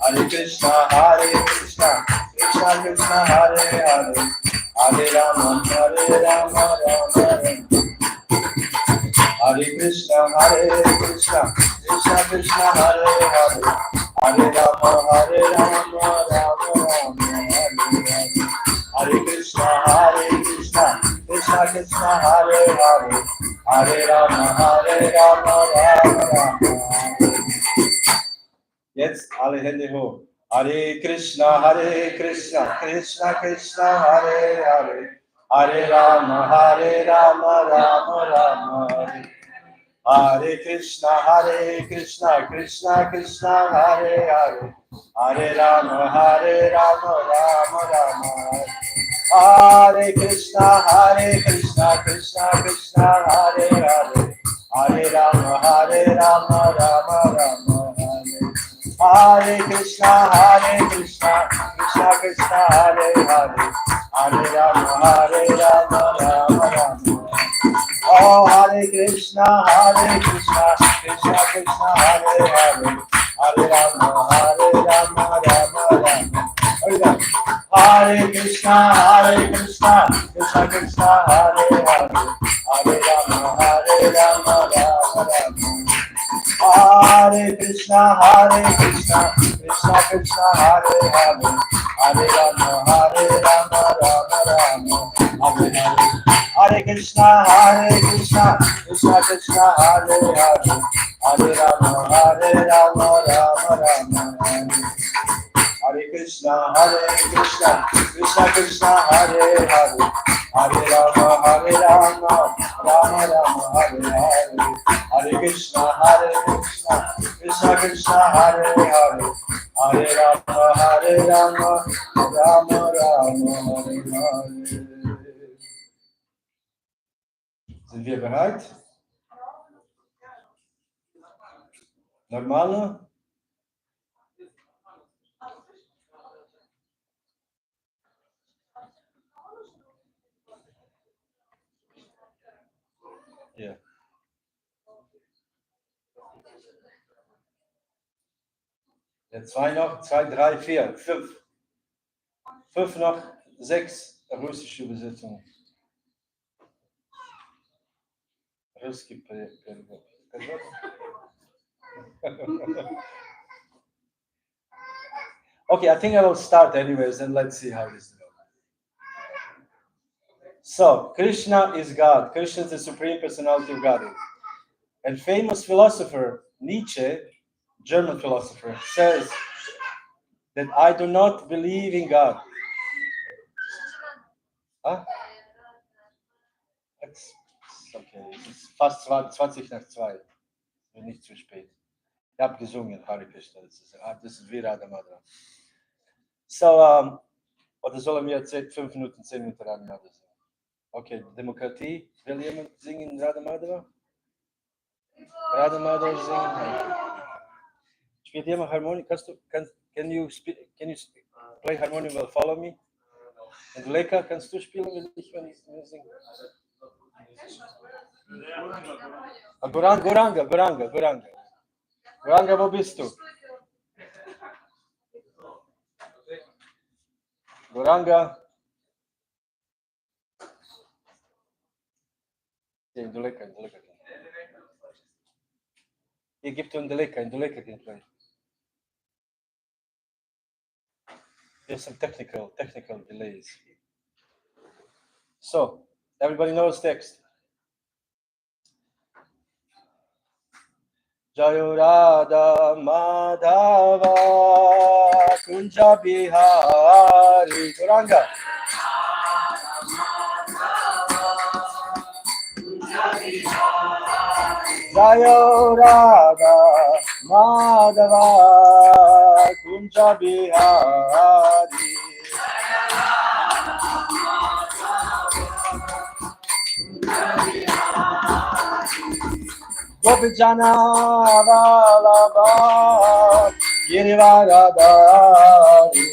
Hare Krishna, Krishna Krishna, Hare Hare, Hare Rama, Rama Rama. Hare Krishna, Krishna Krishna, Hare Hare, Hare Rama, Rama Rama, Hare Krishna, Krishna Krishna, Hare Hare, Hare Rama, Rama Rama. Jetzt alle Hände hoch. Hare Krishna, Krishna Krishna, Hare Hare, Hare Rama, Rama Rama, Hare. Hare Krishna, Krishna Krishna, Hare Hare, Hare Rama, Rama Rama, Hare Krishna, Krishna Krishna, Hare Hare, Hare Rama, Rama Rama, Hare Krishna, Krishna Krishna, Hare Hare, Hare Rama, Rama Rama. Oh, Hare Krishna, Krishna Krishna, Hare Hare, Hare Rama, Rama Rama. Hare Krishna, Krishna Krishna, Hare Hare, Hare Rama, Rama Rama. Hare Krishna, Krishna Krishna, Hare Hare, Hare Rama, Rama Rama. Hare Krishna, Krishna Krishna, Hare Hare, Hare Rama, Rama Rama. Hare Krishna, Krishna Krishna, Hare Hare, Hare Rama, Rama Rama, Hare Hare. Hare Krishna, Krishna Krishna, Hare Hare, Hare Rama, Rama Rama, Hare Hare. Sind wir bereit? Normale? Ja. Ja, 2 noch, 2, 3, 4, 5. 5 noch, 6 russische Übersetzungen. Русский перевод. Okay, I think I will start anyways, and let's see how this goes. So, Krishna is God. Krishna is the Supreme Personality of Godhead. And famous philosopher Nietzsche, German philosopher, says that I do not believe in God. Huh? It's okay, it's fast 20 nach 2. Nicht zu spät. Ich habe gesungen, Hare Krishna. Das ist wie Radha Madhava. So, oder sollen wir jetzt 5 Minuten, 10 Minuten Radha Madhava singen? Okay, Demokratie. Will jemand singen Radha Madhava? Radha Madhava singen? Spielt jemand Harmonie? Can you play harmonium while follow me? Und Leka, kannst du spielen, wenn ich singe? Goranga. Goranga, wo bist du? Goranga. In Doleka. Hier gibt in Doleka can play. There's some technical delays. So, everybody knows text. Jayo Radha Madhava Kunja Bihari. Goranga. Jayo Radha Madhava Kunja Bihari. Gopijana Vallabha Girivaradhari.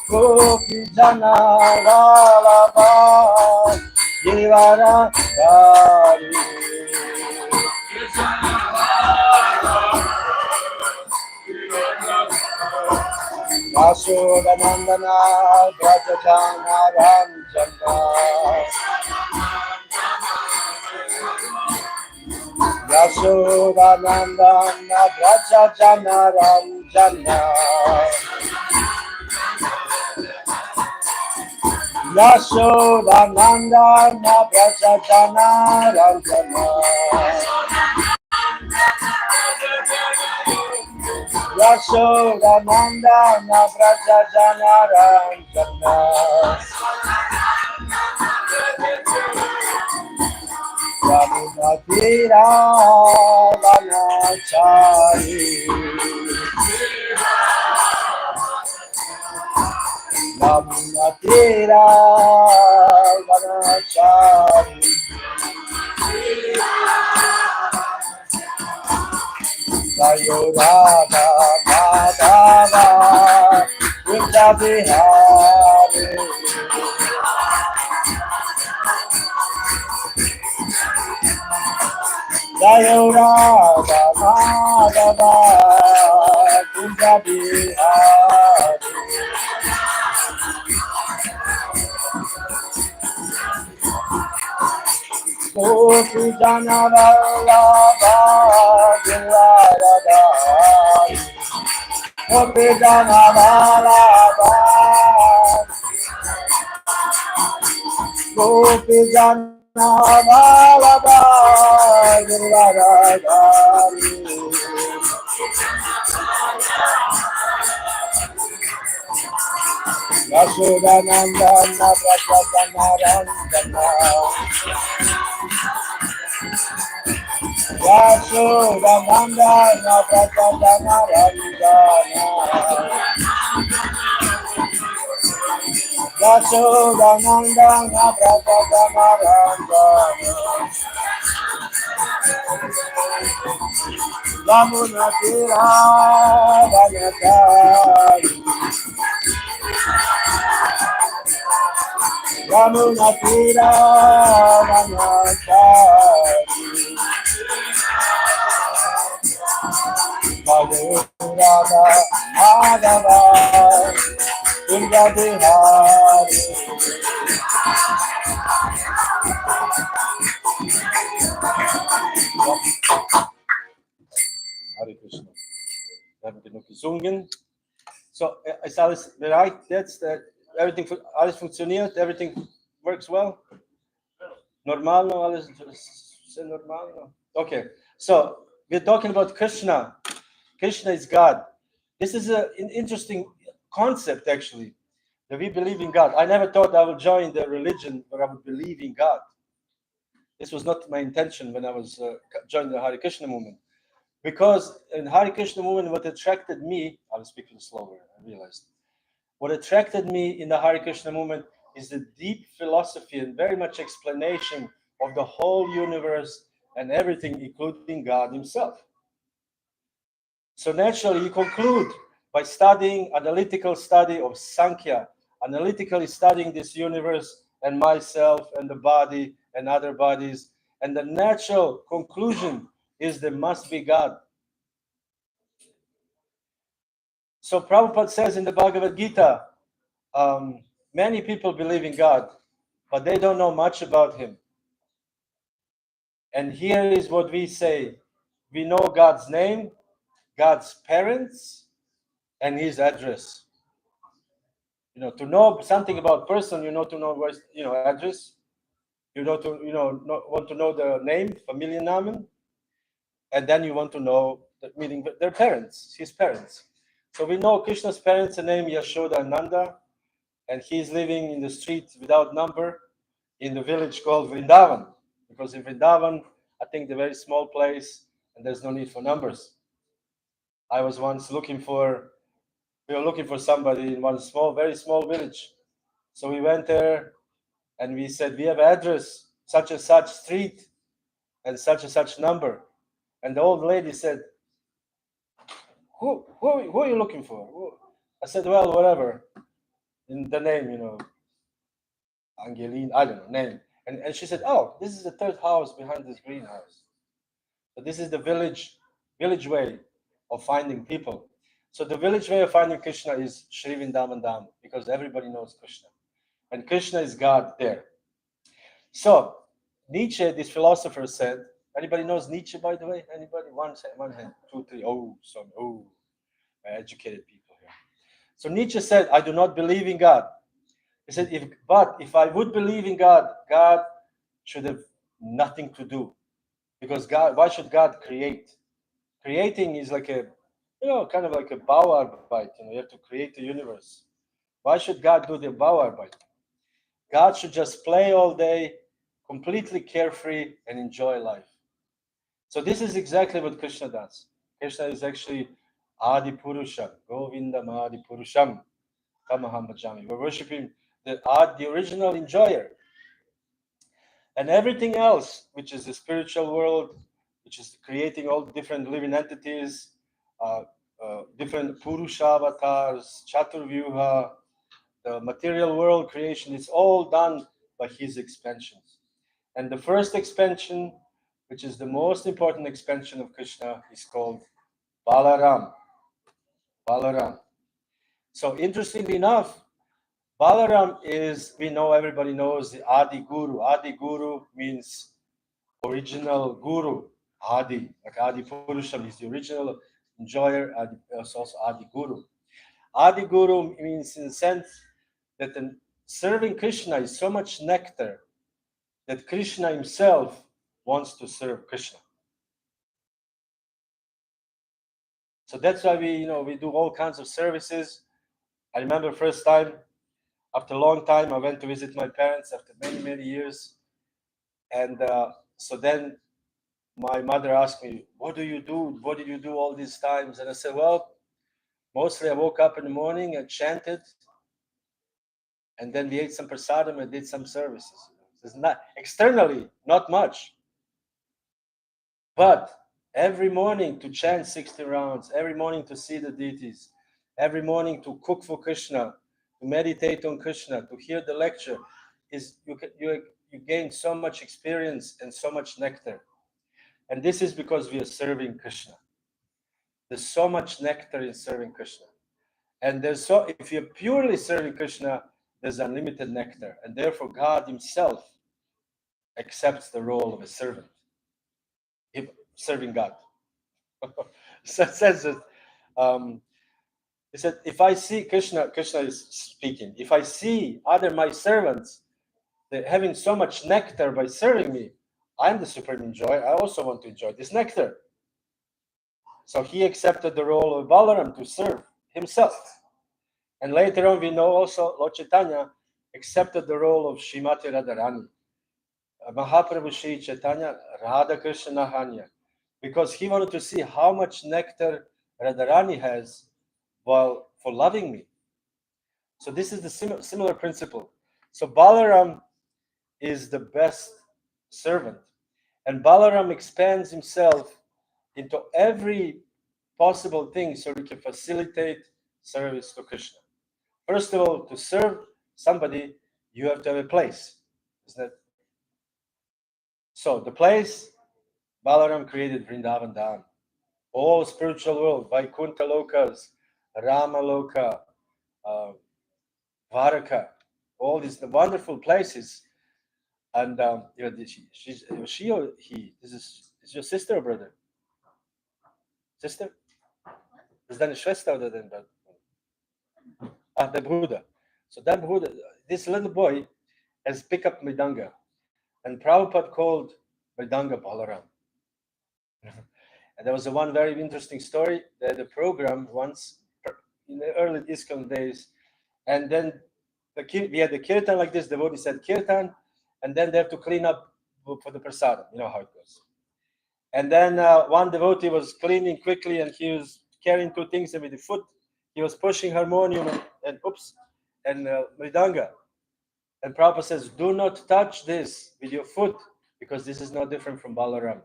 Gopijana Vallabha Girivaradhari. Yashodanandana Brajajana Ranjana Yashodanandana Brajajana Ranjana Yashodanandana Brajajana Ranjana Yashodanandana Brajajana Ranjana Yamuna Tira Vanachari Yamuna Tira Vanachari Sayodhava Madhava Vindhyavihari Sayodhava Madhava Vindhyavihari Gopi Jana Vallabha Giridhari Gopi Jana Vallabha Gopi Jana Vallabha Giridhari Yashodanandana Brajajana Ranjana Yashodanandana Brajajana Ranjana Yashodanandana Brajajana Ranjana Yamuna Tira Vanachari Yamuna Tira Vanachari Madhurava Madhava Vindhyavihari Hare Krishna. Wir haben genug gesungen. So, ist alles bereit jetzt? Everything, alles funktioniert? Everything works well? Normal no? Alles ist normal no? Okay, so we're talking about Krishna. Krishna is God. This is an interesting concept, actually, that we believe in God. I never thought I would join the religion where I would believe in God. This was not my intention when I was joining the Hare Krishna movement. Because in Hare Krishna movement, what attracted me, I will speak a little slower, I realized. What attracted me in the Hare Krishna movement is the deep philosophy and very much explanation of the whole universe and everything, including God himself. So naturally, you conclude by studying analytical study of Sankhya, analytically studying this universe and myself and the body and other bodies. And the natural conclusion is there must be God. So Prabhupada says in the Bhagavad Gita, many people believe in God, but they don't know much about him. And here is what we say. We know God's name, God's parents, and his address. To know something about person, to know where, address. Want to know the name, Familiennamen, and then you want to know meaning their parents, his parents. So we know Krishna's parents are named Yashoda and Nanda, and he's living in the street without number in the village called Vrindavan, because in Vrindavan, I think the very small place, and there's no need for numbers. I was once we were looking for somebody in one very small village. So we went there and we said, we have address, such and such street and such number. And the old lady said, who are you looking for? I said, well, whatever. In the name, Angeline, I don't know, name. And she said, oh, this is the third house behind this greenhouse. So this is the village way of finding people. So the village way of finding Krishna is Shri Vrindavan, because everybody knows Krishna. And Krishna is God there. So Nietzsche, this philosopher, said, anybody knows Nietzsche, by the way? Anybody? One hand, two, three. Oh, educated people here. So Nietzsche said, I do not believe in God. He said, if I would believe in God, God should have nothing to do. Because God, why should God create? Creating is like a, kind of like a Bauarbeit. You have to create the universe. Why should God do the Bauarbeit? God should just play all day, completely carefree, and enjoy life. So this is exactly what Krishna does. Krishna is actually Adi Purusham, Govindam Adi Purusham, Tamaham Bhajami. We're worshiping the original enjoyer. And everything else, which is the spiritual world, which is creating all different living entities, different Purusha avatars, Chaturvyuha, the material world creation, is all done by his expansions. And the first expansion, which is the most important expansion of Krishna, is called Balaram. Balaram. So interestingly enough, Balaram is, everybody knows the Adi Guru. Adi Guru means original Guru. Adi, like Adi Purusham, is the original enjoyer. Adi is also Adi Guru. Adi Guru means in the sense that serving Krishna is so much nectar that Krishna himself wants to serve Krishna. So that's why we do all kinds of services. I remember first time, after a long time, I went to visit my parents after many, many years. And so then my mother asked me, what do you do? What did you do all these times? And I said, well, mostly I woke up in the morning and chanted. And then we ate some prasadam and did some services. It's not externally, not much. But every morning to chant 60 rounds, every morning to see the deities, every morning to cook for Krishna, to meditate on Krishna, to hear the lecture, is you gain so much experience and so much nectar. And this is because we are serving Krishna. There's so much nectar in serving Krishna. And if you're purely serving Krishna, there's unlimited nectar. And therefore God himself accepts the role of a servant, serving God. So it says that he said, if I see Krishna is speaking, if I see other my servants, they're having so much nectar by serving me, I'm the supreme enjoyer. I also want to enjoy this nectar. So he accepted the role of Balaram to serve himself. And later on, we know also Lord Chaitanya accepted the role of Srimati Radharani. Mahaprabhu Sri Chaitanya, Radha Krishna Hanya, because he wanted to see how much nectar Radharani has for loving me. So this is the similar principle. So Balaram is the best servant. And Balaram expands himself into every possible thing so he can facilitate service to Krishna. First of all, to serve somebody, you have to have a place, isn't it? So the place, Balaram created Vrindavan Dham. All spiritual world, Vaikuntha Lokas, Rama Loka, Varaka, all these wonderful places. And she or he? Is your sister or brother? Sister? Is that a Shwesta or than brother? The Buddha. So that Buddha, this little boy has picked up Mridanga. And Prabhupada called Mridanga Balaram. And there was one very interesting story. They had a program once in the early ISKCON days. And then we had the kirtan like this. The devotee said kirtan. And then they have to clean up for the prasadam. You know how it goes. And then one devotee was cleaning quickly and he was carrying two things. And with the foot, he was pushing harmonium and mridanga. And Prabhupada says, do not touch this with your foot because this is no different from Balaram.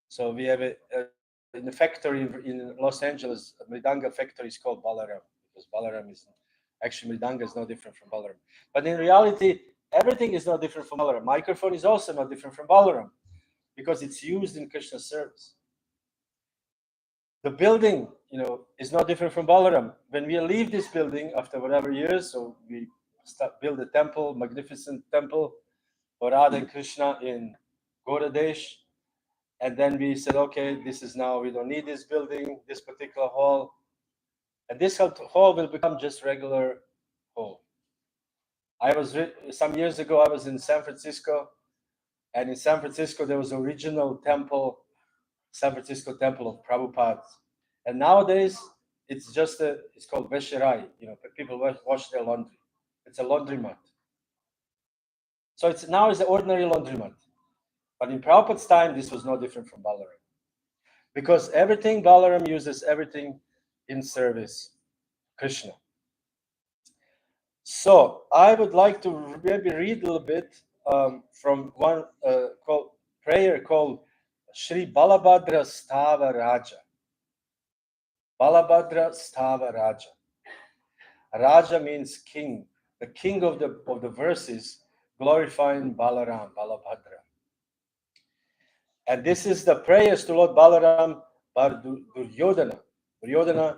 So we have in the factory in Los Angeles, a Mridanga factory is called Balarama because Balaram is actually Mridanga is no different from Balaram. But in reality, everything is not different from Balaram. Microphone is also not different from Balaram because it's used in Krishna service. The building, is not different from Balaram. When we leave this building after whatever years, so we build a temple, magnificent temple for Radha and Krishna in Gauradesh, and then we said, okay, this is now, we don't need this building, this particular hall, and this hall will become just regular hall. Some years ago, I was in San Francisco, and in San Francisco, there was an original temple, San Francisco Temple of Prabhupada. And nowadays, it's called Veshirai. People wash their laundry. It's a laundromat. So it's an ordinary laundromat. But in Prabhupada's time, this was no different from Balaram. Because Balaram uses everything in service, Krishna. So I would like to maybe read a little bit from one prayer called Shri Balabhadra Stava Raja. Balabhadra Stava Raja. Raja means king, the king of the verses, glorifying Balaram, Balabhadra. And this is the prayers to Lord Balaram by Duryodhana. Duryodhana,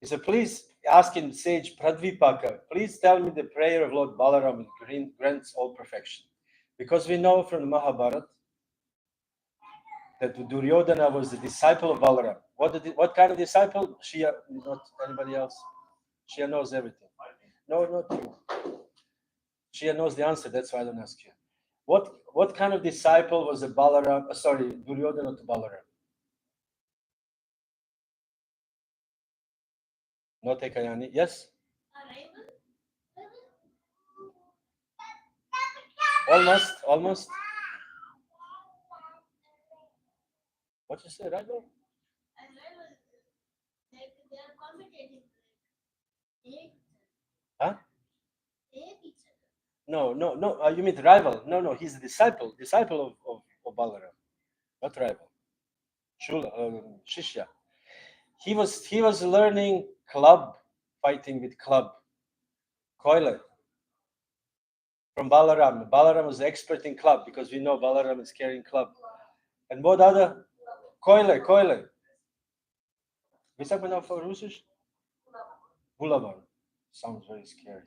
he said, please ask in sage Pradvipaka, please tell me the prayer of Lord Balaram grants all perfection. Because we know from the Mahabharata that Duryodhana was the disciple of Balaram. What kind of disciple? Shia, not anybody else. Shia knows everything. No, not you. Shia knows the answer, that's why I don't ask you. What kind of disciple was a Duryodhana to Balaram? No Tekayani? Yes? Almost. What you say, rival? They're complicated. Huh? No. You mean rival? No. He's a disciple of Balaram, not rival. Shishya. He was learning fighting with club. Koile. From Balaram. Balaram was expert in club because we know Balaram is carrying club. And what other? Koile. Wie sagt man auf Russisch? Bulavan. Sounds very scary.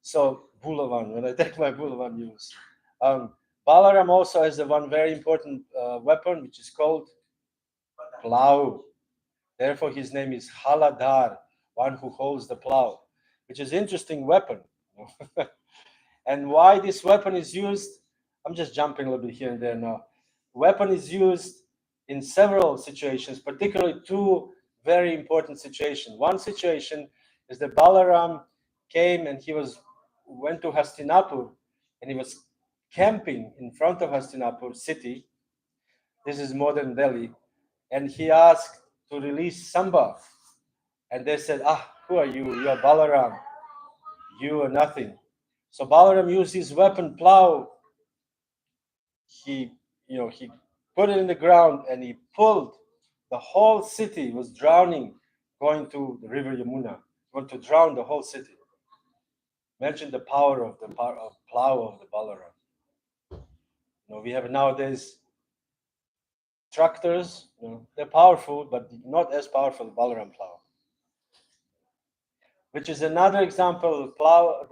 So Bulavan, when I take my Bulavan use. Balaram also has one very important weapon, which is called plow. Therefore, his name is Haladar, one who holds the plow, which is an interesting weapon. And why this weapon is used, I'm just jumping a little bit here and there now. Weapon is used in several situations, particularly two very important situations. One situation is that Balaram came and went to Hastinapur, and he was camping in front of Hastinapur city. This is modern Delhi. And he asked to release Samba. And they said, who are you? You are Balaram. You are nothing. So Balaram used his weapon plow. He put it in the ground and he pulled. The whole city was drowning, going to the river Yamuna, going to drown the whole city. Imagine the power of plow of the Balaram. We have nowadays tractors. They're powerful, but not as powerful as Balaram plow. Which is another example of plow.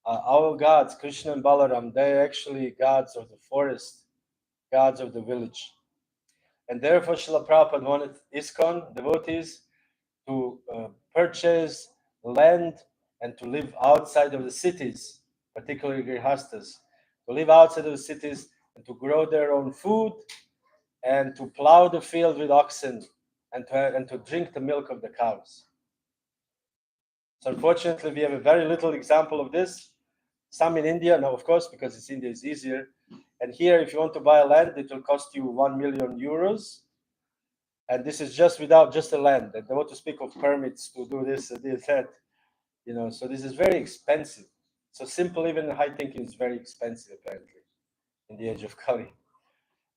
Our gods, Krishna and Balaram, they're actually gods of the forest, gods of the village. And therefore, Srila Prabhupada wanted ISKCON devotees to purchase land and to live outside of the cities, particularly Grihastas, to live outside of the cities and to grow their own food and to plow the field with oxen and to drink the milk of the cows. So unfortunately, we have a very little example of this. Some in India, no, of course, because India is easier. And here, if you want to buy a land, it will cost you 1 million euros. And this is just without just the land. And they want to speak of permits to do this and that. So this is very expensive. So simple, even high thinking is very expensive, apparently, in the age of Kali.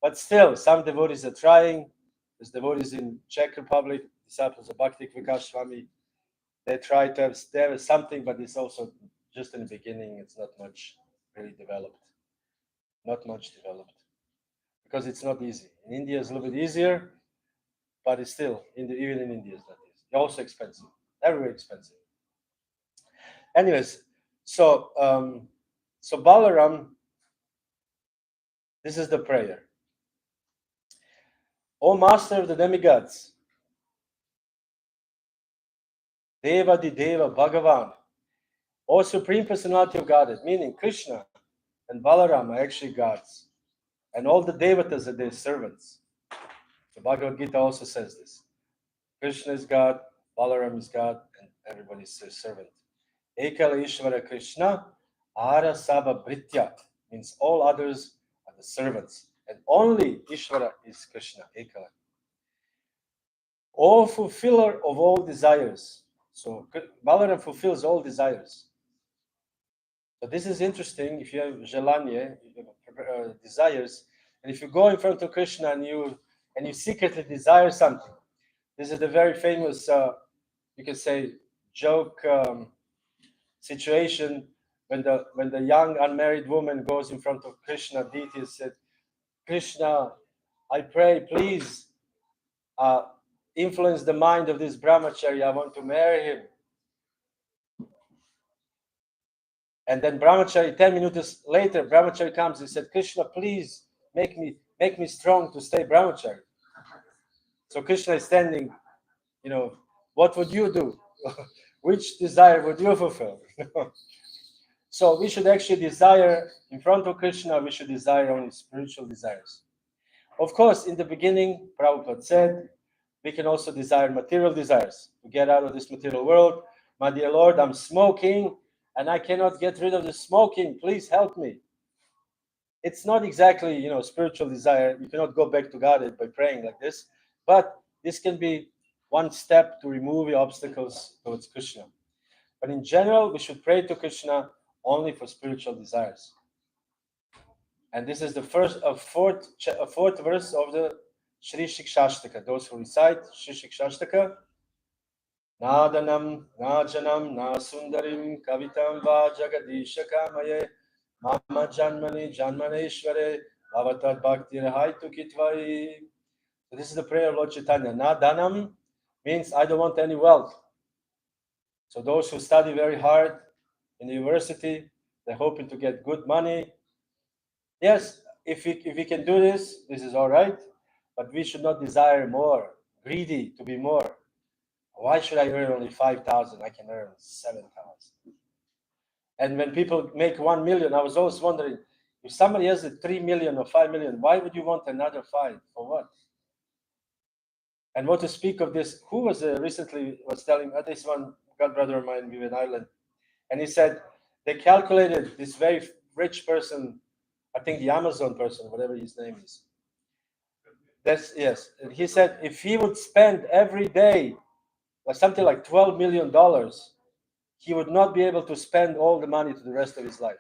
But still, some devotees are trying. There's devotees in Czech Republic, disciples of Bhakti Vikas Swami. They try to have there is something, but it's also just in the beginning. It's not much really developed. Not much developed because it's not easy. In India, it's a little bit easier, but it's still even in India, it's not easy. It's also expensive. Everywhere expensive. Anyways, so Balaram, this is the prayer. O Master of the demigods, Deva di Deva Bhagavan, O Supreme Personality of Godhead, meaning Krishna and Balaram are actually gods. And all the devatas are their servants. The Bhagavad Gita also says this. Krishna is God, Balaram is God, and everybody is their servant. Ekala Ishvara Krishna, Ara Sabha Britya, means all others are the servants. And only Ishvara is Krishna, Ekala. O fulfiller of all desires. So Balaram fulfills all desires. So this is interesting. If you have Jalanya, desires, and if you go in front of Krishna and you secretly desire something, this is the very famous, you can say, joke situation when the young unmarried woman goes in front of Krishna deity and said, Krishna, I pray, please influence the mind of this brahmachari. I want to marry him. And then brahmachari, 10 minutes later, brahmachari comes and said, Krishna, please make me strong to stay brahmachari. So Krishna is standing, what would you do? Which desire would you fulfill? So we should actually desire, in front of Krishna, we should desire only spiritual desires. Of course, in the beginning, Prabhupada said, we can also desire material desires, to get out of this material world. My dear Lord, I'm smoking, and I cannot get rid of the smoking. Please help me. It's not exactly, spiritual desire. You cannot go back to God by praying like this, but this can be one step to remove the obstacles towards Krishna. But in general, we should pray to Krishna only for spiritual desires. And this is the fourth verse of the Shri Shikshashtaka. Those who recite Shri Shikshashtaka, Nadanam, Najanam, Na Sundarim, Kavitam Va Jagadisha Kamaye, Mama Janmani, Janmaneshware, Avatar Bhakti Rahaitu Kitvai. So this is the prayer of Lord Chaitanya. Nadanam means I don't want any wealth. So those who study very hard in the university, they're hoping to get good money. Yes, if we can do this, this is all right. But we should not desire more, greedy to be more. Why should I earn only 5,000? I can earn 7,000. And when people make 1 million, I was always wondering, if somebody has a 3 million or 5 million, why would you want another 5? For what? And what to speak of this? Who was recently was telling this one god brother of mine, we were in Ireland, and he said they calculated this very rich person, I think the Amazon person, whatever his name is. That's yes. And he said if he would spend every day something like $12 million, he would not be able to spend all the money to the rest of his life.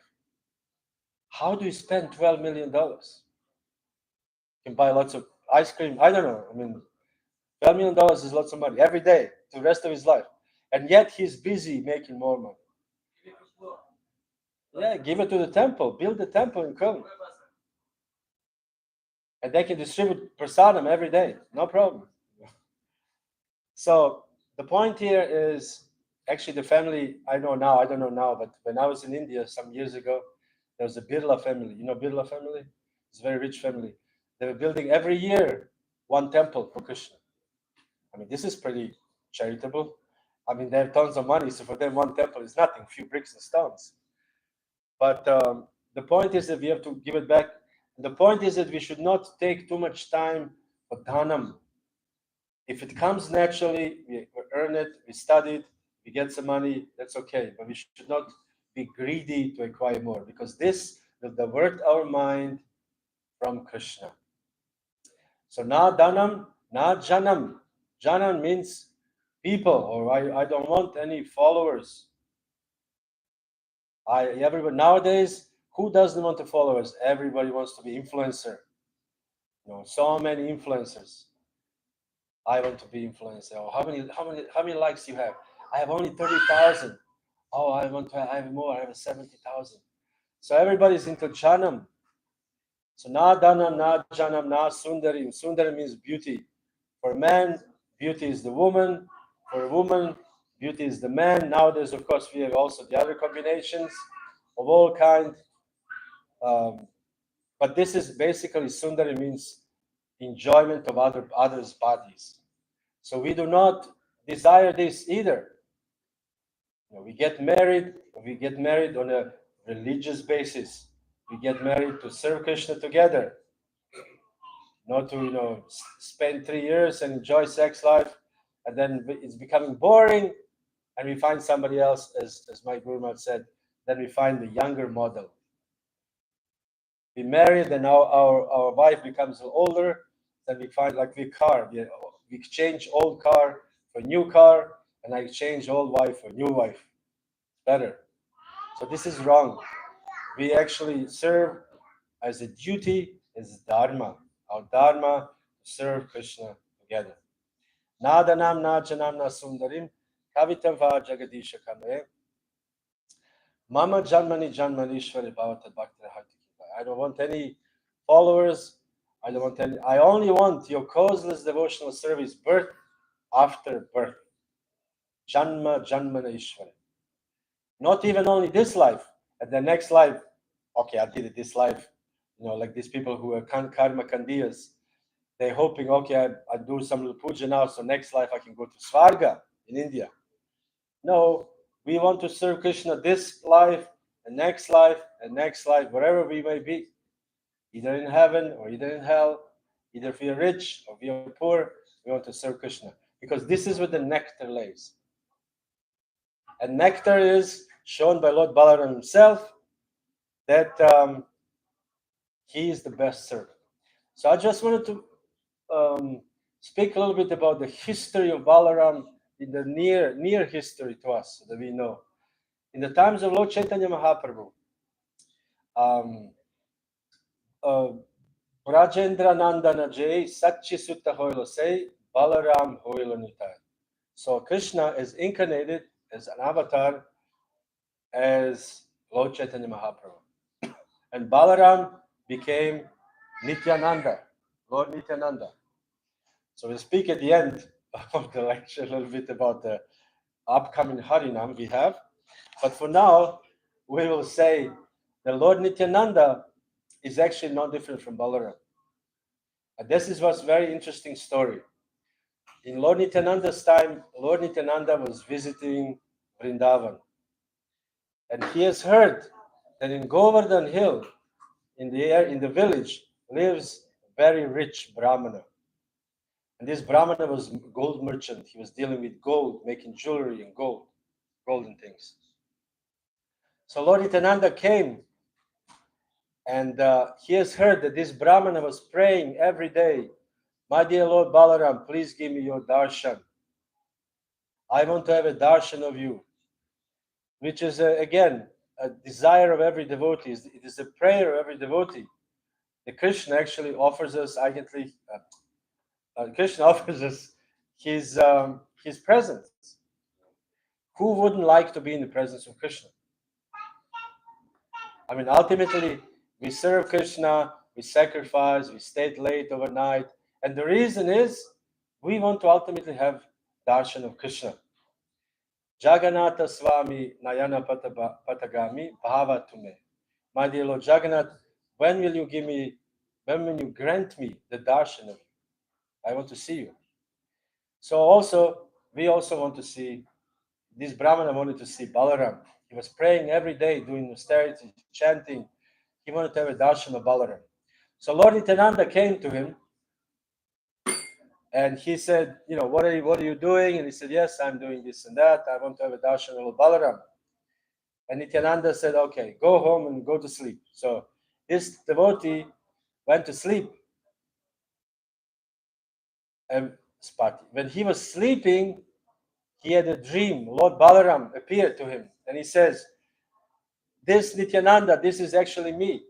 How do you spend $12 million? You can buy lots of ice cream. I don't know. I mean, $12 million is lots of money every day to the rest of his life. And yet he's busy making more money. Yeah, give it to the temple. Build the temple in Köln. And they can distribute prasadam every day. No problem. So the point here is actually the family, I don't know now, but when I was in India some years ago, there was a Birla family. You know Birla family? It's a very rich family. They were building every year one temple for Krishna. I mean, this is pretty charitable. I mean, they have tons of money, so for them, one temple is nothing, few bricks and stones. But the point is that we have to give it back. The point is that we should not take too much time for dhanam. If it comes naturally, we earn it, we study it, we get some money, that's okay. But we should not be greedy to acquire more, because this will divert our mind from Krishna. So na dhanam, na janam. Janam means people, or I don't want any followers. Everybody nowadays, who doesn't want the followers? Everybody wants to be influencer. So many influencers. I want to be influencer. How many likes you have? I have only 30,000. Oh, I want to have more. I have 70,000. So everybody's into Janam. So na Dhanam, na Janam, na Sundarim. Sundarim means beauty. For man, beauty is the woman. For a woman, beauty is the man. Nowadays, of course, we have also the other combinations of all kind. But this is basically Sundari means enjoyment of others' bodies. So we do not desire this either. We get married. We get married on a religious basis. We get married to serve Krishna together, not to spend 3 years and enjoy sex life, and then it's becoming boring, and we find somebody else, as my Guru Maharaj said. Then we find the younger model. We marry, then our wife becomes older, then we find like we exchange old car for new car, and I exchange old wife for new wife. Better. So this is wrong. We actually serve as a duty, as dharma. Our dharma to serve Krishna together. Nadanam najanam na sundarim kavitam va jagadisha kame. Mama janmani janmanishwari bhavata bhakti harti. I don't want any followers. I don't want any. I only want your causeless devotional service, birth after birth. Janma janmana ishwari. Not even only this life, and the next life. Okay, I did it this life. Like these people who are karma kandiyas. They're hoping, okay, I do some little puja now, so next life I can go to Svarga in India. No, we want to serve Krishna this life, and next life, and next life, wherever we may be, either in heaven or either in hell, either if we are rich or we are poor, we want to serve Krishna. Because this is where the nectar lays. And nectar is shown by Lord Balarama himself, that he is the best servant. So I just wanted to speak a little bit about the history of Balaram in the near history to us, so that we know. In the times of Lord Chaitanya Mahaprabhu, Rajendra Nandana Jai Satchi Sutta Hoilo Say Balaram Hoilo Nitai. So Krishna is incarnated as an avatar as Lord Chaitanya Mahaprabhu. And Balaram became Nityananda, Lord Nityananda. So we'll speak at the end of the lecture a little bit about the upcoming Harinam we have. But for now, we will say that Lord Nityananda is actually not different from Balaram. And this is what's very interesting story. In Lord Nityananda's time, Lord Nityananda was visiting Vrindavan. And he has heard that in Govardhan Hill, in the village, lives a very rich Brahmana. And this Brahmana was a gold merchant. He was dealing with gold, making jewelry and golden things. So Lord Nityananda came, and he has heard that this Brahmana was praying every day, "My dear Lord Balaram, please give me your darshan. I want to have a darshan of you," which is, again, a desire of every devotee. It is a prayer of every devotee. The Krishna actually offers us, Krishna offers us his presence. Who wouldn't like to be in the presence of Krishna? I mean, ultimately, we serve Krishna, we sacrifice, we stay late overnight, and the reason is we want to ultimately have darshan of Krishna. Jagannatha Swami Nayana Patagami Bhava Tume. My dear Lord Jagannath, when will you grant me the darshan of you? I want to see you. So we also want to see, this Brahmana wanted to see Balaram. He was praying every day, doing austerity, chanting. He wanted to have a darshan of Balaram. So Lord Nityananda came to him, and he said, what are you doing? And he said, yes, I'm doing this and that. I want to have a darshan of Balaram. And Nityananda said, okay, go home and go to sleep. So this devotee went to sleep. And when he was sleeping, he had a dream. Lord Balaram appeared to him, and he says, "This Nityananda, this is actually me.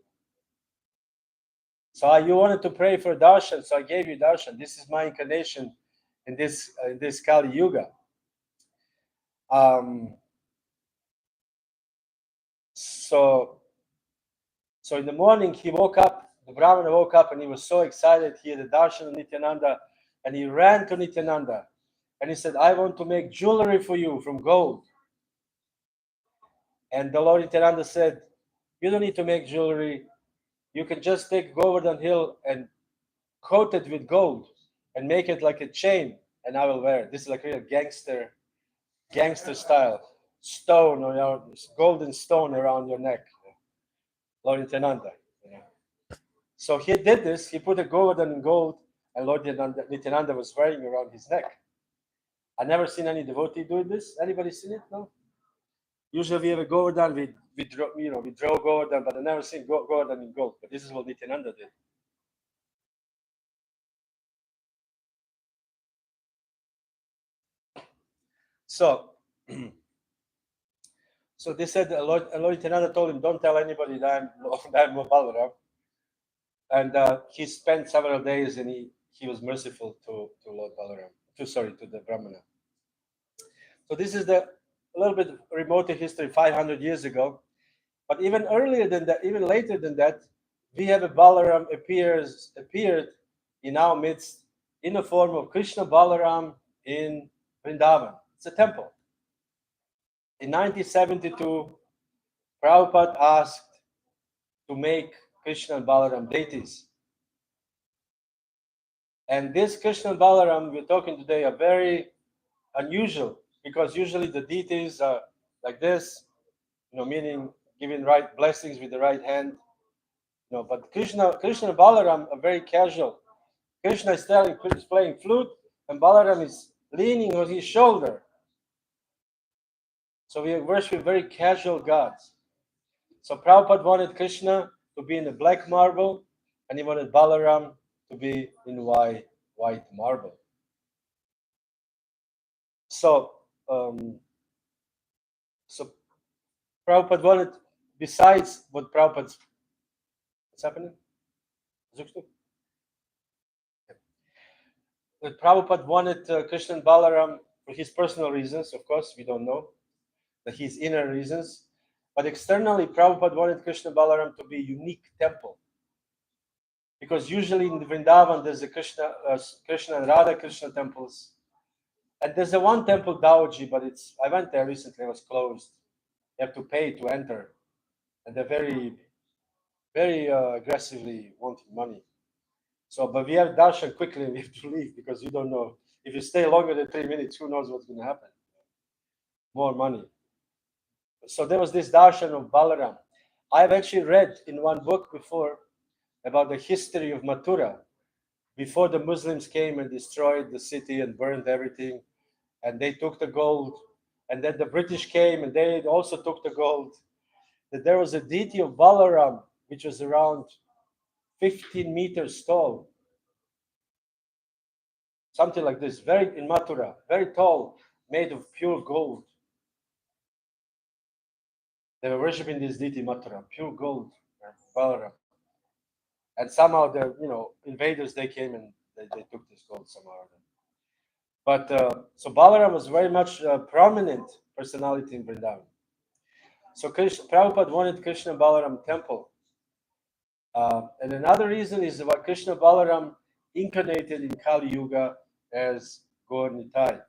So you wanted to pray for darshan, so I gave you darshan. This is my incarnation in this Kali Yuga. So in the morning he woke up, the Brahmana woke up and he was so excited. He had a darshan of Nityananda and he ran to Nityananda and he said, I want to make jewelry for you from gold. And the Lord Nityananda said, you don't need to make jewelry. You can just take Govardhan Hill and coat it with gold and make it like a chain and I will wear it. This is like real gangster style. Stone or your golden stone around your neck. Lord Nityananda. So he did this, he put a Govardhan in gold and Lord Nityananda was wearing around his neck. I never seen any devotee doing this. Anybody seen it? No? Usually we have a Govardhan, we draw Govardhan, but I never seen Govardhan in gold. But this is what Nityananda did. So they said, Lord Nityananda told him, don't tell anybody that I'm Balaram. And he spent several days and he was merciful to Lord Balaram, to the Brahmana. So this is a little bit remote history, 500 years ago. But even earlier than that, even later than that, we have a Balaram appeared in our midst in the form of Krishna Balaram in Vrindavan. It's a temple. In 1972, Prabhupada asked to make Krishna and Balaram deities. And this Krishna and Balaram we're talking today are very unusual because usually the deities are like this, meaning giving right blessings with the right hand. But Krishna and Balaram are very casual. Krishna is playing flute, and Balaram is leaning on his shoulder. So we worship very casual gods. So Prabhupada wanted Krishna to be in the black marble, and he wanted Balaram to be in white marble. So Prabhupada wanted, besides what Prabhupada's, what's happening? But Prabhupada wanted Krishna and Balaram for his personal reasons, of course, we don't know, his inner reasons. But externally, Prabhupada wanted Krishna and Balaram to be a unique temple. Because usually in the Vrindavan, there's a Krishna and Radha Krishna temples. And there's a one temple, Daoji, but I went there recently, it was closed. You have to pay to enter. And they're very, very aggressively wanting money. So, but we have darshan quickly and we have to leave because you don't know. If you stay longer than 3 minutes, who knows what's going to happen? More money. So there was this darshan of Balaram. I've actually read in one book before about the history of Mathura before the Muslims came and destroyed the city and burned everything, and they took the gold, and then the British came and they also took the gold. That there was a deity of Balaram which was around 15 meters tall, something like this, very in Mathura, very tall, made of pure gold. They were worshiping this deity Mathura, pure gold, Balaram. And somehow the invaders, they came and they took this gold somehow. But so Balaram was very much a prominent personality in Vrindavan. So Prabhupada wanted Krishna Balaram temple. And another reason is about Krishna Balaram incarnated in Kali Yuga as Gaur Nitai,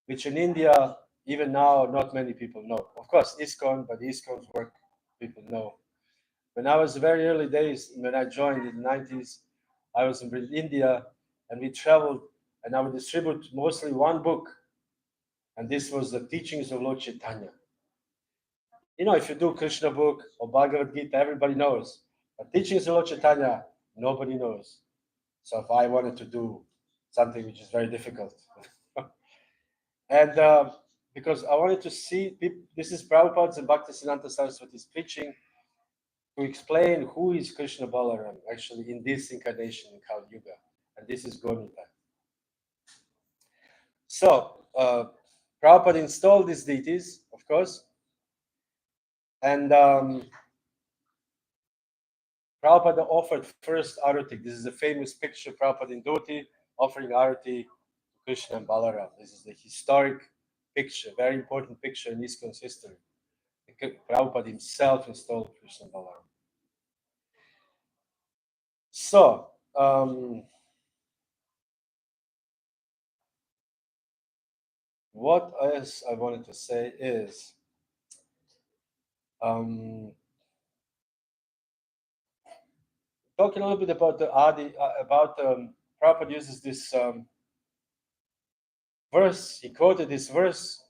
which in India, even now, not many people know. Of course, ISKCON, but ISKCON's work people know. When I was very early days, when I joined in the 90s, I was in India and we traveled and I would distribute mostly one book. And this was the teachings of Lord Chaitanya. If you do Krishna book or Bhagavad Gita, everybody knows. But teachings of Lord Chaitanya, nobody knows. So if I wanted to do something which is very difficult. And because I wanted to see, this is Prabhupada's and Bhaktisiddhanta Saraswati's preaching to explain who is Krishna Balaram actually in this incarnation in Kali Yuga. And this is Gaunita. So Prabhupada installed these deities, of course. And Prabhupada offered first Arati. This is a famous picture of Prabhupada in dhoti offering Arati to Krishna and Balaram. This is the historic picture, very important picture in ISKCON's history. Prabhupada himself installed Krishna Balaram. So, what else I wanted to say is, talking a little bit about the Adi, Prabhupada uses this verse. He quoted this verse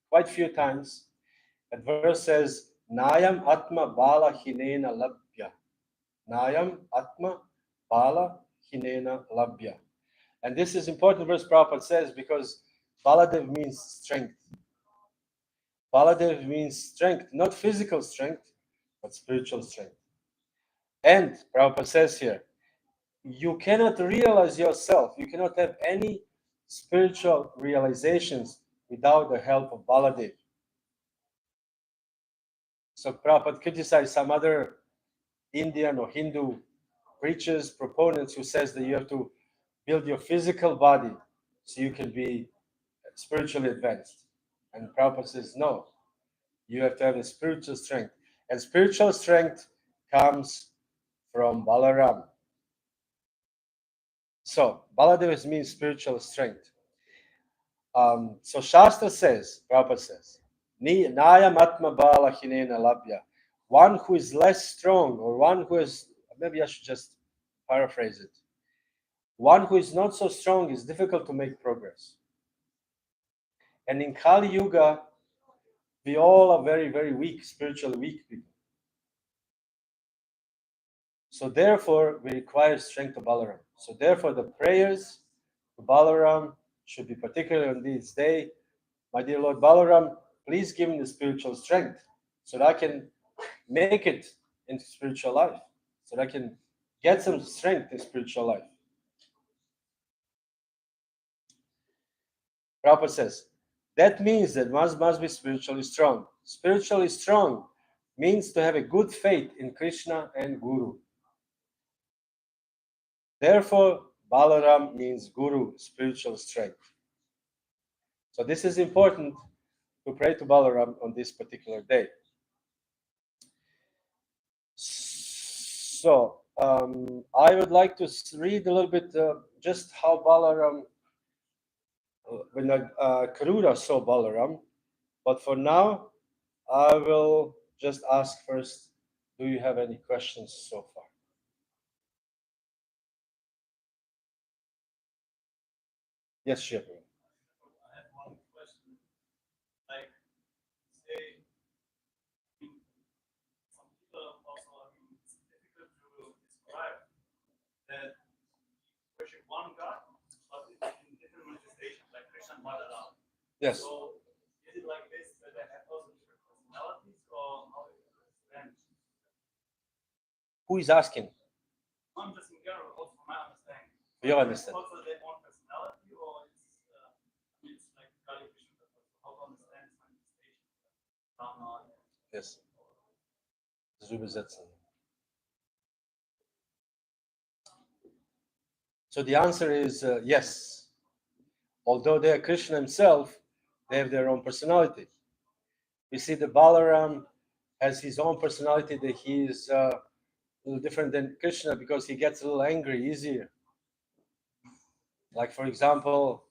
quite a few times. That verse says, Nayam Atma Bala Hinena Labhya. Nayam Atma Bala Hinena Labhya. And this is important verse Prabhupada says because Baladev means strength. Baladev means strength, not physical strength, but spiritual strength. And Prabhupada says here, you cannot realize yourself, you cannot have any spiritual realizations without the help of Baladev. So Prabhupada criticized some other Indian or Hindu preachers, proponents who says that you have to build your physical body so you can be spiritually advanced. And Prabhupada says, no, you have to have a spiritual strength. And spiritual strength comes from Balaram. So, Baladev means spiritual strength. So Shastra says, Prabhupada says, Nayam Atma Bala Hinena Labhya. One who is less strong, or one who is, maybe I should just paraphrase it. One who is not so strong is difficult to make progress. And in Kali Yuga, we all are very, very weak, spiritually weak people. So therefore, we require strength of Balaram. So therefore, the prayers to Balaram should be particularly on this day. My dear Lord Balaram, please give me the spiritual strength so that I can make it into spiritual life, so that I can get some strength in spiritual life. Prabhupada says, that means that one must be spiritually strong. Spiritually strong means to have a good faith in Krishna and Guru. Therefore, Balaram means Guru, spiritual strength. So this is important to pray to Balaram on this particular day. So I would like to read a little bit just how Balaram, when Karura saw Balaram. But for now, I will just ask first, do you have any questions so far? Yes, Shepard. I have one question. Like, say, some people also, it's difficult to describe that worship one God, but in different manifestations, like Krishna and Balarama. Yes. So, is it like this that they have also different personalities, or how is it? Who is asking? I'm just in general, also from my understanding. Your understanding. Also, their own personality, or it's like Kali Krishna, how to understand this manifestation? Yes. Das Übersetzen. So the answer is yes. Although they are Krishna himself, they have their own personality. We see that Balaram has his own personality, that he is a little different than Krishna because he gets a little angry easier. Like, for example,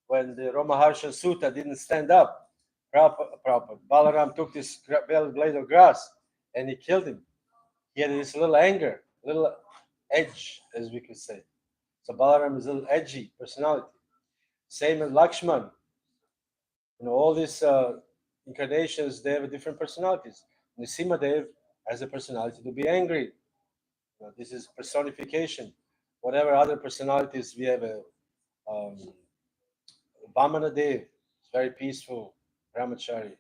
when the Ramaharsha Sutta didn't stand up, Balaram took this blade of grass and he killed him. He had this little anger, little edge, as we could say. So Balaram is a little edgy personality. Same as Lakshman. All these incarnations, they have different personalities. Nrsimhadev has a personality to be angry. This is personification. Whatever other personalities we have, Vamanadev is very peaceful, brahmachari.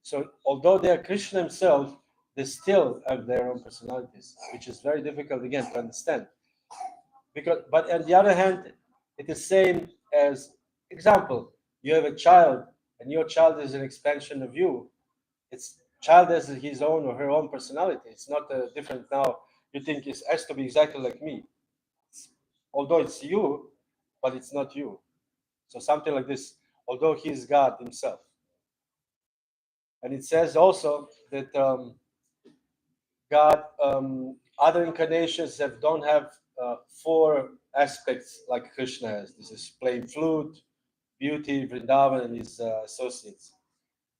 So although they are Krishna himself, they still have their own personalities, which is very difficult again to understand. But on the other hand, it is same as example. You have a child, and your child is an expansion of you. It's child has his own or her own personality. It's not different now. You think it has to be exactly like me, although it's you, but it's not you. So something like this. although he is God himself. And it says also that God, other incarnations don't have 4 aspects like Krishna has. This is playing flute, beauty, Vrindavan, and his associates.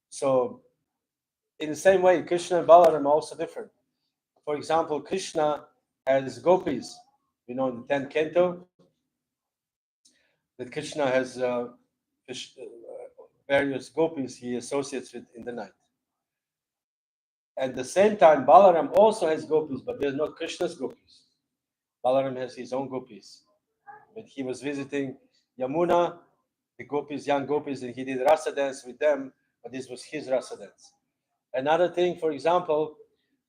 So, in the same way, Krishna and Balarama are also different. For example, Krishna has gopis. You know, in the 10th canto, that Krishna has various gopis he associates with in the night. At the same time, Balaram also has gopis, but they're not Krishna's gopis. Balaram has his own gopis. When he was visiting Yamuna, the gopis, young gopis, and he did rasa dance with them, but this was his rasa dance. Another thing, for example,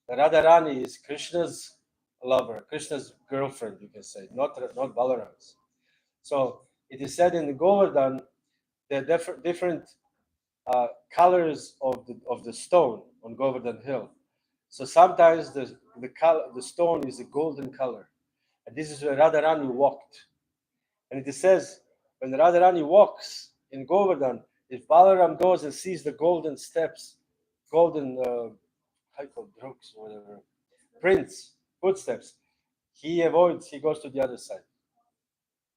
Radharani is Krishna's lover, Krishna's girlfriend, you can say, not Balaram's. So it is said in the Govardhan, there are different colors of the stone on Govardhan Hill. So sometimes the stone is a golden color, and this is where Radharani walked. And it says when Radharani walks in Govardhan, if Balaram goes and sees the golden steps, golden drugs, whatever, prints, footsteps, he avoids. He goes to the other side.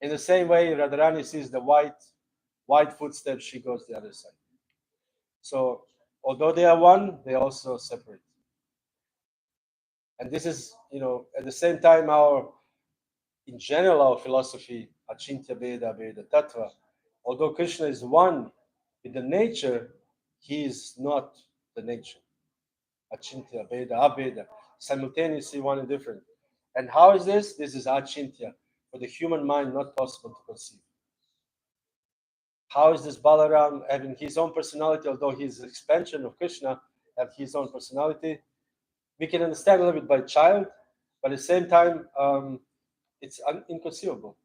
In the same way, Radharani sees the white footsteps, she goes the other side. So, although they are one, they also separate. And this is, at the same time, in general, our philosophy, Achintya Veda, Veda Tattva, although Krishna is one with the nature, he is not the nature. Achintya, Veda, Aveda, simultaneously one and different. And how is this? This is Achintya, for the human mind not possible to conceive. How is this Balaram having his own personality, although he's an expansion of Krishna, have his own personality? We can understand a little bit by child, but at the same time, it's inconceivable.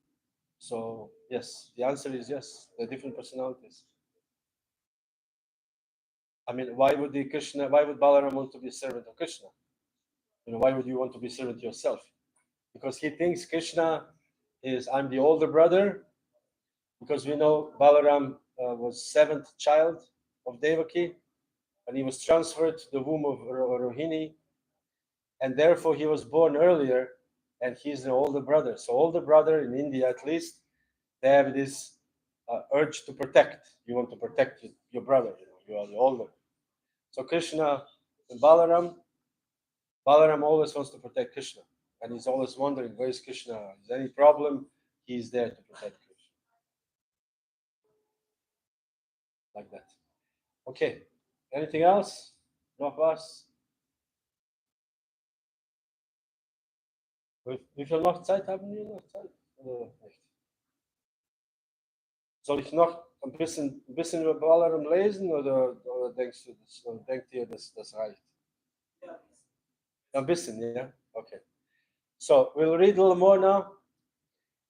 So yes, the answer is yes. They're different personalities. I mean, why would Balaram want to be a servant of Krishna? Why would you want to be a servant yourself? Because he thinks Krishna is, I'm the older brother, because we know Balaram was 7th child of Devaki, and he was transferred to the womb of Rohini, and therefore he was born earlier, and he's the older brother. So older brother in India, at least, they have this urge to protect. You want to protect your brother. You are the older. So Krishna and Balaram always wants to protect Krishna, and he's always wondering, where is Krishna? Is there any problem? He's there to protect Krishna. Like that. Okay. Anything else? Noch was? Wie viel noch Zeit haben wir noch Zeit? Oder nicht? Soll ich noch ein bisschen über Balaram lesen oder denkt ihr, das reicht? Yeah. Ein bisschen, yeah? Okay. So we'll read a little more now.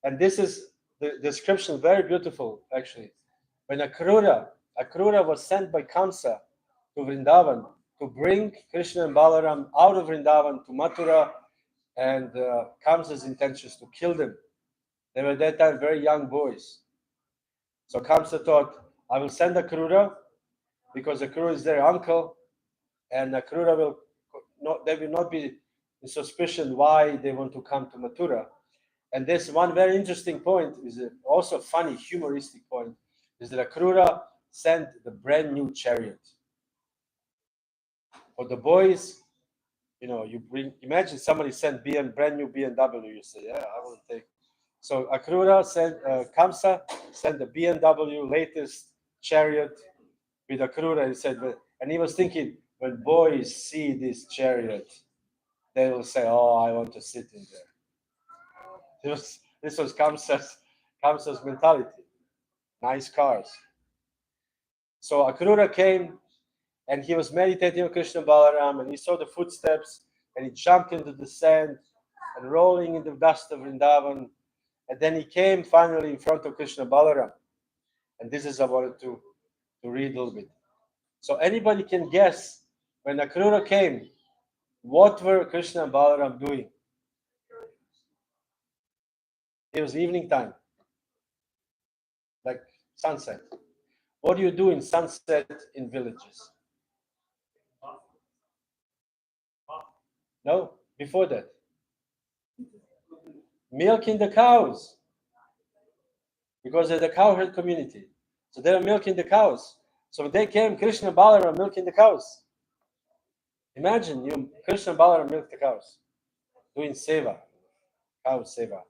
And this is the description, very beautiful, actually. When Akrura was sent by Kamsa to Vrindavan to bring Krishna and Balaram out of Vrindavan to Mathura, and Kamsa's intentions to kill them. They were at that time very young boys. So Kamsa thought, I will send Akrura, because Akrura is their uncle, and Akrura will not be in suspicion why they want to come to Mathura. And this one very interesting point is also funny, humoristic point, is that Akrura sent the brand new chariot. For the boys, imagine somebody sent brand new BMW, you say, yeah, I will take. So Akrura sent, Kamsa sent the BMW latest chariot with Akrura, and he was thinking, when boys see this chariot, they will say, oh, I want to sit in there. This was Kamsa's mentality. Nice cars. So Akrura came, and he was meditating on Krishna Balaram, and he saw the footsteps, and he jumped into the sand and rolling in the dust of Vrindavan. And then he came finally in front of Krishna Balaram. And this is I wanted to read a little bit. So anybody can guess, when Akrura came, what were Krishna and Balaram doing? It was evening time, like sunset. What do you do in sunset in villages? No, before that. Milking the cows. Because they're the cowherd community. So they're milking the cows. So when they came, Krishna and Balarama milking the cows. Imagine you, Krishna and Balarama milk the cows. Doing seva. Cow seva.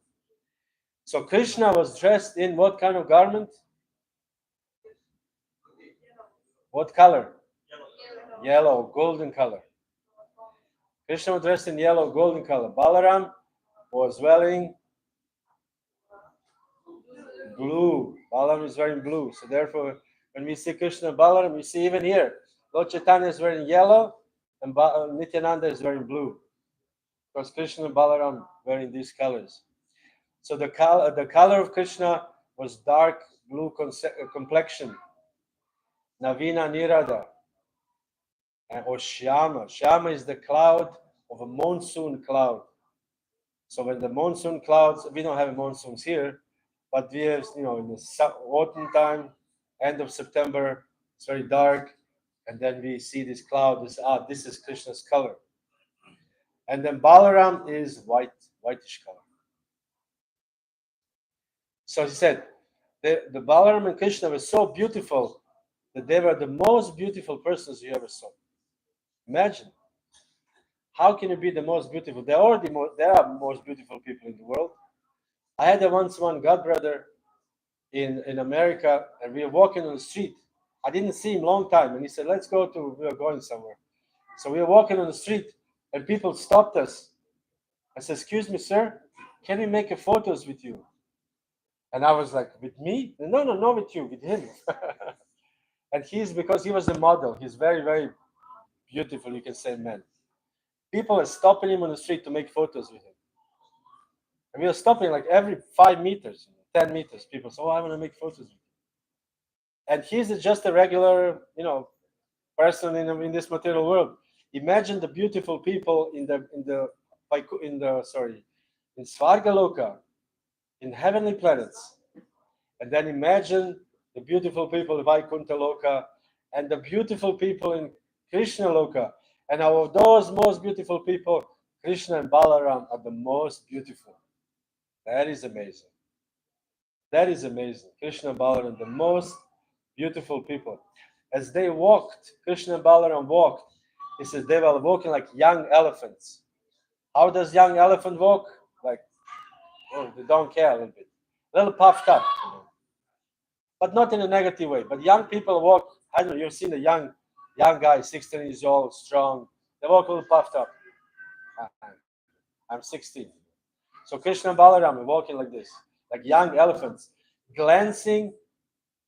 So Krishna was dressed in what kind of garment? What color? Yellow, golden color. Krishna was dressed in yellow, golden color. Balaram was wearing blue. Balaram is wearing blue. So therefore, when we see Krishna and Balaram, we see even here, Lord Chaitanya is wearing yellow and Nityananda is wearing blue. Because Krishna and Balaram wearing these colors. So the color of Krishna was dark blue complexion. Navina Nirada. Or Shyama. Shyama is the cloud of a monsoon cloud. So when the monsoon clouds, we don't have monsoons here, but we have, in the autumn time, end of September, it's very dark, and then we see this cloud. This is Krishna's color. And then Balaram is whitish color. So he said, the Balaram and Krishna were so beautiful that they were the most beautiful persons you ever saw. Imagine. How can you be the most beautiful? There are most beautiful people in the world. I had once one godbrother in America, and we were walking on the street. I didn't see him long time, and he said, we were going somewhere. So we were walking on the street, and people stopped us. I said, excuse me, sir, can we make photos with you? And I was like, with me? No, not with you, with him. And because he was a model. He's very, very beautiful, you can say, man. People are stopping him on the street to make photos with him. And we are stopping like every 5 meters, 10 meters. People say, I want to make photos with you. And he's just a regular, person in this material world. Imagine the beautiful people in Svargaloka, in heavenly planets. And then imagine the beautiful people in Vaikuntha Loka and the beautiful people in Krishna Loka. And out of those most beautiful people, Krishna and Balaram are the most beautiful. That is amazing. That is amazing. Krishna and Balaram, the most beautiful people. As they walked, Krishna and Balaram walked. He says they were walking like young elephants. How does young elephant walk? Like, they don't care a little bit. A little puffed up. But not in a negative way. But young people walk, I don't know, you've seen a young guy, 16 years old, strong. They walk a little puffed up. I'm 16. So Krishna and Balaram are walking like this, like young elephants, glancing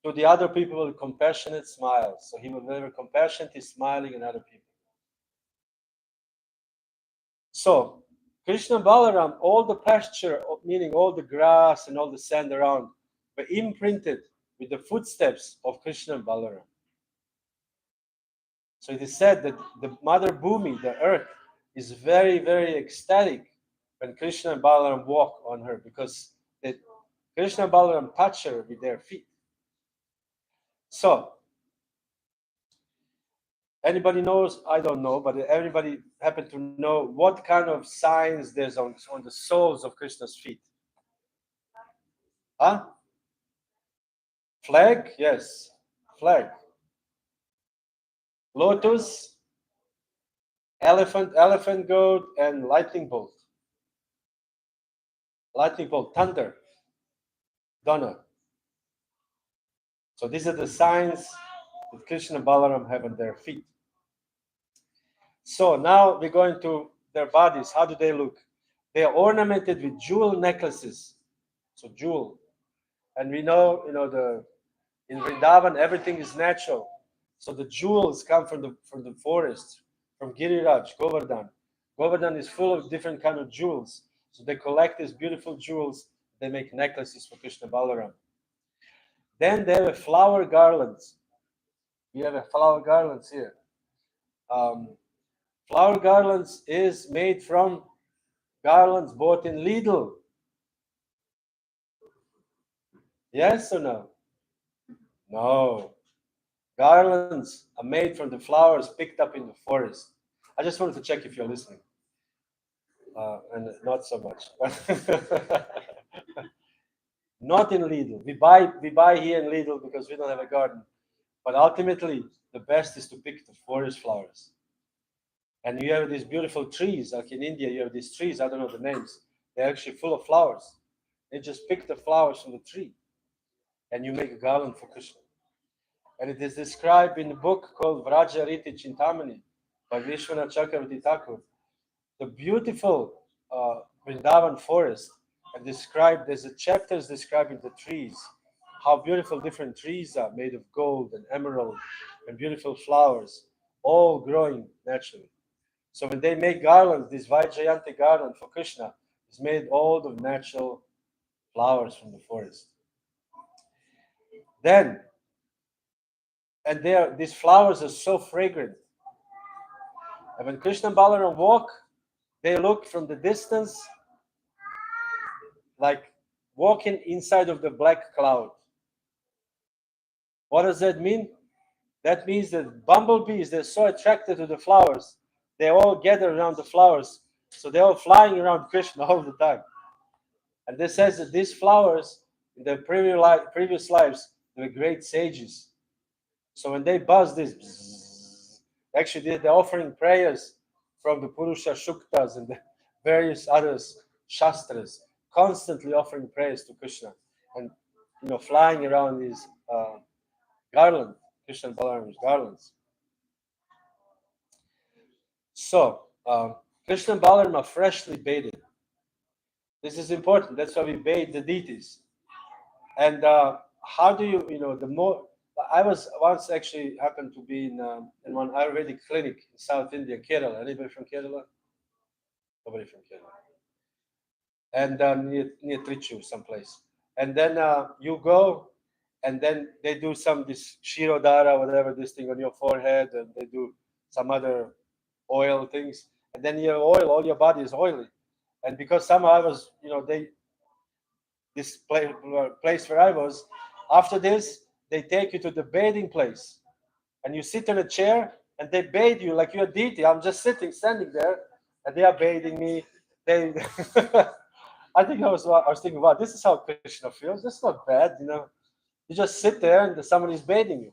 to the other people with compassionate smiles. So he was very compassionate, he's smiling at other people. So Krishna and Balaram, all the pasture, meaning all the grass and all the sand around, were imprinted with the footsteps of Krishna and Balaram. So it is said that the mother Bhumi, the earth, is very, very ecstatic when Krishna and Balaram walk on her, because Krishna and Balaram touch her with their feet. So, anybody knows? I don't know, but everybody happen to know what kind of signs there's on the soles of Krishna's feet? Huh? Flag? Yes. Flag. Lotus, elephant goat, and lightning bolt. Lightning bolt, thunder, Donna. So these are the signs that Krishna and Balaram have on their feet. So now we're going to their bodies. How do they look? They are ornamented with jewel necklaces. So jewel. And we know, in Vrindavan, everything is natural. So the jewels come from the forest, from Giriraj, Govardhan. Govardhan is full of different kind of jewels. So they collect these beautiful jewels. They make necklaces for Krishna Balaram. Then they have flower garlands. We have a flower garlands here. Flower garlands is made from garlands bought in Lidl. Yes or no? No. Garlands are made from the flowers picked up in the forest. I just wanted to check if you're listening. And not so much. Not in Lidl. We buy here in Lidl because we don't have a garden. But ultimately, the best is to pick the forest flowers. And you have these beautiful trees, like in India, you have these trees, I don't know the names. They're actually full of flowers. They just pick the flowers from the tree. And you make a garland for Krishna. And it is described in a book called Vraja Riti Chintamani by Vishwanath Chakravarti Thakur. The beautiful Vrindavan forest, and described, there's a chapters describing the trees, how beautiful different trees are made of gold and emerald and beautiful flowers, all growing naturally. So when they make garlands, this Jayanti garland for Krishna is made all of natural flowers from the forest. Then, and these flowers are so fragrant. And when Krishna and Balaram walk, they look from the distance like walking inside of the black cloud. What does that mean? That means that bumblebees, they're so attracted to the flowers. They all gather around the flowers. So they're all flying around Krishna all the time. And this says that these flowers, in their previous lives, they were great sages. So when they buzz this, actually they're offering prayers from the Purusha Shuktas and the various others, Shastras, constantly offering prayers to Krishna and flying around these garlands, Krishna and Balaram's garlands. So Krishna and Balaram are freshly bathed. This is important. That's why we bathe the deities. And how do you, the more, I was once actually happened to be in one Ayurvedic clinic in South India, Kerala. Anybody from Kerala? Nobody from Kerala. And near Trichy, someplace. And then you go, and then they do this Shirodhara, whatever, this thing on your forehead, and they do some other oil things. And then your oil, all your body is oily. And because somehow I was, this place where I was, after this, they take you to the bathing place. And you sit in a chair, and they bathe you like you're a deity. I'm just standing there, and they are bathing me. I think I was thinking, wow, this is how Krishna feels. This is not bad, You just sit there, and somebody is bathing you.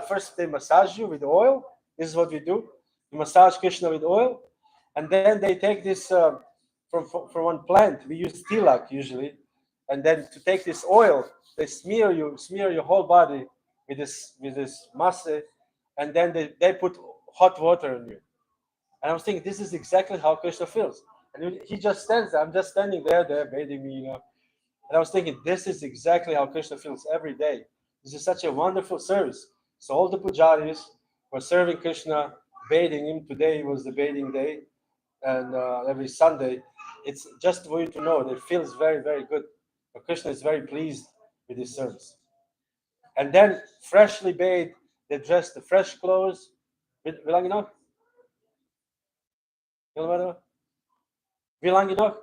First, they massage you with oil. This is what we do. You massage Krishna with oil, and then they take this from one plant. We use tilak usually, and then to take this oil, they smear your whole body with this masse, and then they put hot water on you. And I was thinking, this is exactly how Krishna feels. And he just stands there. I'm just standing there, they're bathing me, And I was thinking, this is exactly how Krishna feels every day. This is such a wonderful service. So all the pujaris were serving Krishna, bathing him. Today was the bathing day, and every Sunday. It's just for you to know that it feels very, very good. But Krishna is very pleased with this service. And then, freshly bathed, they dress the fresh clothes. Vilanginok? Vilanginok?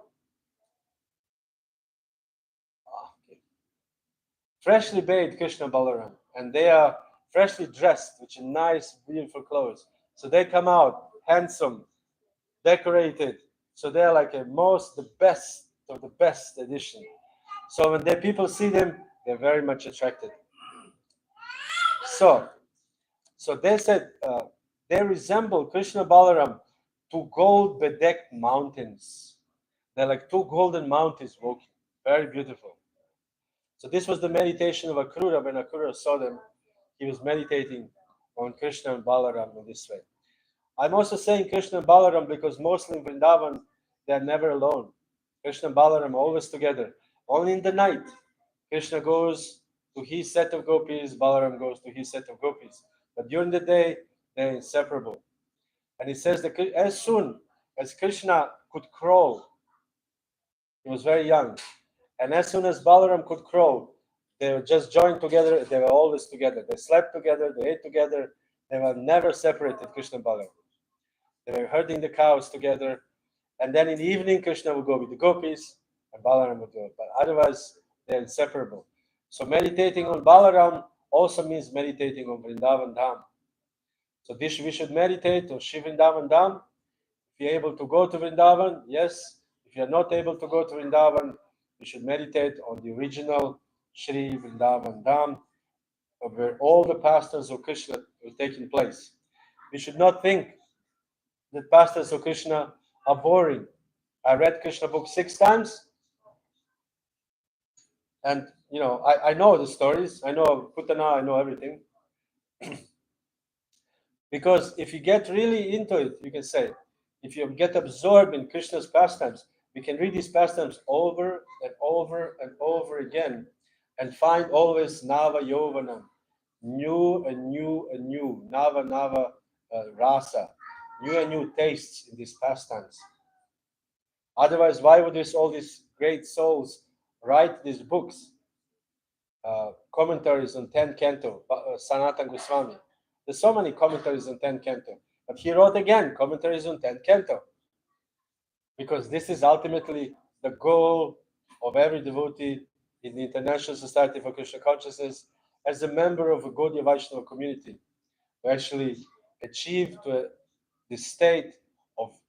Freshly bathed Krishna and Balaram, and they are freshly dressed with nice, beautiful clothes. So they come out handsome, decorated. So they're like the best of the best edition. So when people see them, they're very much attracted. So they said they resemble Krishna and Balaram to gold bedecked mountains. They're like two golden mountains walking, very beautiful. So this was the meditation of Akrura. When Akrura saw them, he was meditating on Krishna and Balaram in this way. I'm also saying Krishna and Balaram because mostly in Vrindavan, they're never alone. Krishna and Balaram are always together. Only in the night, Krishna goes to his set of gopis, Balaram goes to his set of gopis. But during the day, they're inseparable. And he says that as soon as Krishna could crawl, he was very young, and as soon as Balaram could crawl, they were just joined together. They were always together. They slept together. They ate together. They were never separated, Krishna and Balaram. They were herding the cows together. And then in the evening, Krishna would go with the gopis, and Balaram would go. But otherwise, they're inseparable. So meditating on Balaram also means meditating on Vrindavan Dham. So this we should meditate on Shri Vrindavan Dham. If you're able to go to Vrindavan, yes. If you're not able to go to Vrindavan, you should meditate on the original Shri Vrindavan Dham, where all the pastimes of Krishna were taking place. We should not think that pastimes of Krishna are boring. I read Krishna book 6 times, and I know the stories. I know Putana, I know everything. Because if you get really into it, you can say, if you get absorbed in Krishna's pastimes, we can read these pastimes over and over and over again and find always Nava Yovanam, new and new and new, Nava Rasa, new and new tastes in these pastimes. Otherwise, why would all these great souls write these books? Commentaries on 10 Canto, Sanatana Goswami. There's so many commentaries on 10 Canto. But he wrote again commentaries on 10 Canto. Because this is ultimately the goal of every devotee in the International Society for Krishna Consciousness as a member of a Gaudiya Vaishnava community, to actually achieve the state of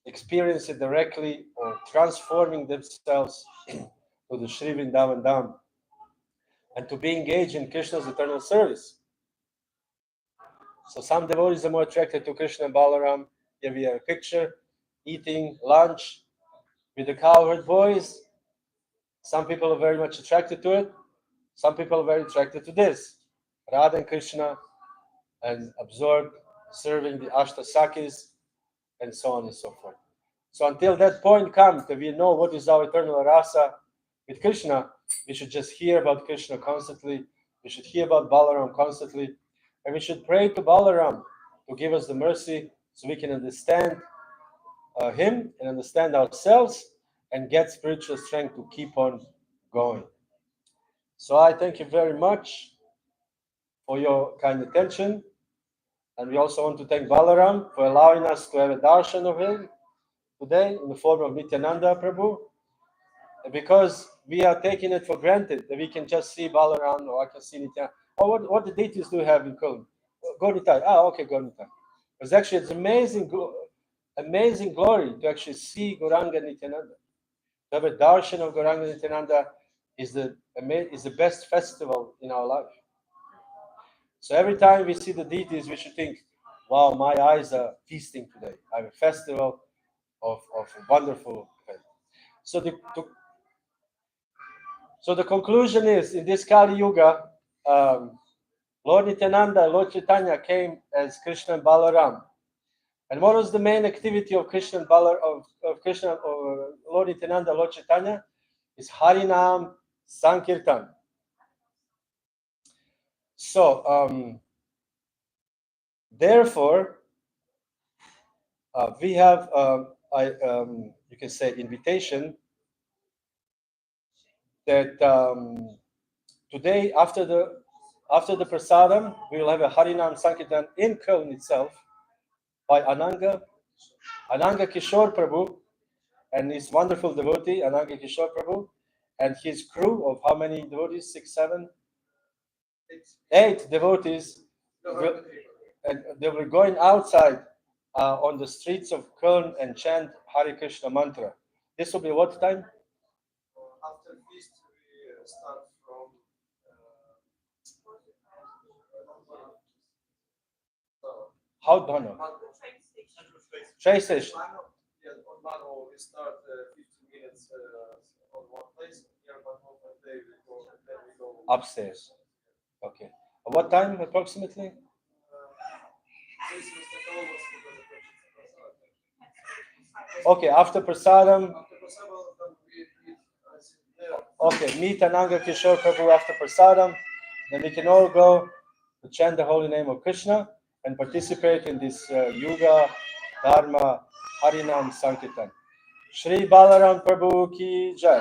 experiencing directly or transforming themselves to the Shri Vrindavan Dham and to be engaged in Krishna's eternal service. So some devotees are more attracted to Krishna and Balaram. Here we have a picture, eating lunch with the cowherd boys. Some people are very much attracted to it. Some people are very attracted to this. Radha and Krishna, and absorbed, serving the Ashta Sakis, and so on and so forth. So until that point comes that we know what is our eternal rasa with Krishna, we should just hear about Krishna constantly. We should hear about Balaram constantly. And we should pray to Balaram to give us the mercy so we can understand him and understand ourselves and get spiritual strength to keep on going. So I thank you very much for your kind attention. And we also want to thank Balaram for allowing us to have a darshan of him today in the form of Nityananda Prabhu. Because we are taking it for granted that we can just see Balaram or I can see Nityananda. Oh, what the deities do we have in Köln? Gauritai. Okay, Gauritai. Because actually it's amazing glory to actually see Gauranga Nityananda. To have a darshan of Gauranga Nityananda is the best festival in our life. So every time we see the deities, we should think, wow, my eyes are feasting today. I have a festival of a wonderful event. So the conclusion is, in this Kali Yuga, Lord Nityananda and Lord Chaitanya came as Krishna and Balaram. And what was the main activity of Krishna and Krishna or Lord Nityananda and Lord Chaitanya? Is Harinam Sankirtan. So therefore, we have you can say invitation that today after the prasadam we will have a Harinam Sankirtan in Köln itself by Ananga Kishore Prabhu and his wonderful devotee Ananga Kishore Prabhu and his crew of how many devotees? 6, 7, 8 devotees. And they were going outside on the streets of Köln and chant Hare Krishna mantra. This will be what time? After feast, we start from How do I know? Train station. Yeah, on Mano, we start 15 minutes on one place. Here, but on one day we go, and then we go Upstairs. Okay. At what time approximately? Okay, after prasadam. Okay, meet Ananga Kishore Prabhu after prasadam. Then we can all go to chant the holy name of Krishna and participate in this Yuga Dharma Harinam Sankirtan. Shri Balaram Prabhu ki jai.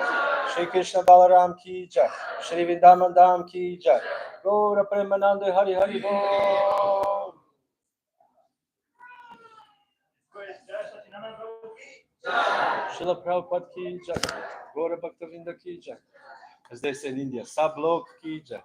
Shri Krishna Balaram ki jai. Shri Vrindavan Dham ki jai. Gaura Premananda Hari Hari Bol. Srila Prabhupada ki jai. Gaura Bhaktavinda ki jai. As they say in India, Sab Lok ki jai.